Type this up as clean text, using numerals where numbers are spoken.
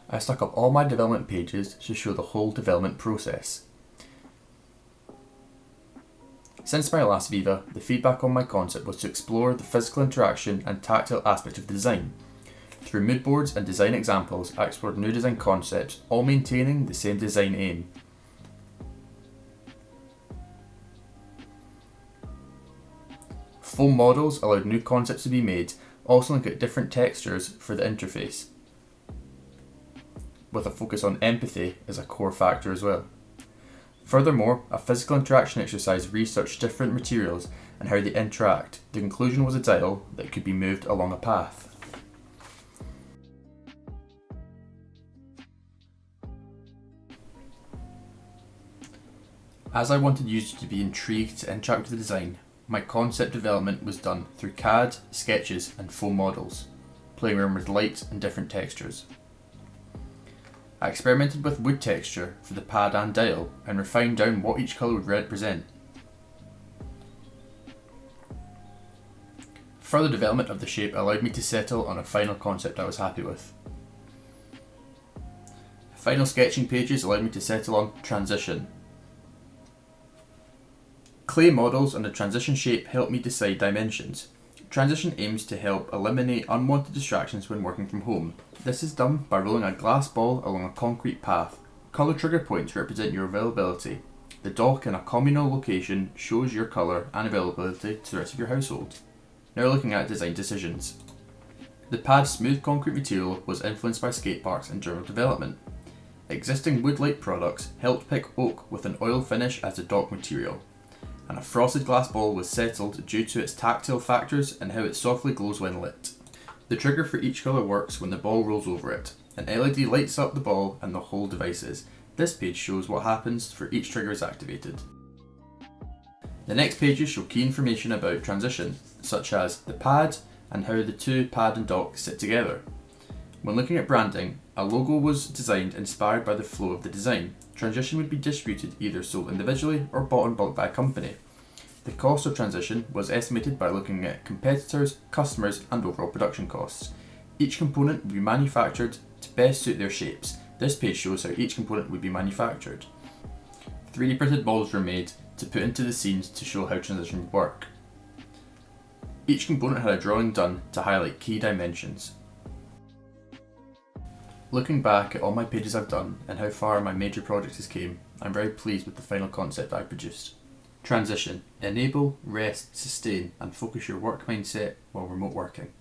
I stuck up all my development pages to show the whole development process. Since my last Viva, the feedback on my concept was to explore the physical interaction and tactile aspect of the design. Through mood boards and design examples, I explored new design concepts, all maintaining the same design aim. Foam models allowed new concepts to be made, also look at different textures for the interface, with a focus on empathy as a core factor as well. Furthermore, a physical interaction exercise researched different materials and how they interact. The conclusion was a dial that could be moved along a path. As I wanted users to be intrigued to interact with the design, my concept development was done through CAD, sketches and foam models, playing around with light and different textures. I experimented with wood texture for the pad and dial and refined down what each colour would represent. Further development of the shape allowed me to settle on a final concept I was happy with. Final sketching pages allowed me to settle on transition. Clay models and the transition shape helped me decide dimensions. Transition aims to help eliminate unwanted distractions when working from home. This is done by rolling a glass ball along a concrete path. Colour trigger points represent your availability. The dock in a communal location shows your colour and availability to the rest of your household. Now looking at design decisions. The pad's smooth concrete material was influenced by skate parks and general development. Existing wood-like products helped pick oak with an oil finish as the dock material, and a frosted glass ball was settled due to its tactile factors and how it softly glows when lit. The trigger for each colour works when the ball rolls over it. An LED lights up the ball and the whole devices. This page shows what happens for each trigger is activated. The next pages show key information about transition, such as the pad and how the two pad and dock sit together. When looking at branding, a logo was designed inspired by the flow of the design. Transition would be distributed either sold individually or bought in bulk by a company. The cost of transition was estimated by looking at competitors, customers and overall production costs. Each component would be manufactured to best suit their shapes. This page shows how each component would be manufactured. 3D printed models were made to put into the scenes to show how transition would work. Each component had a drawing done to highlight key dimensions. Looking back at all my pages I've done and how far my major project has came, I'm very pleased with the final concept I produced. Transition. Enable, rest, sustain and focus your work mindset while remote working.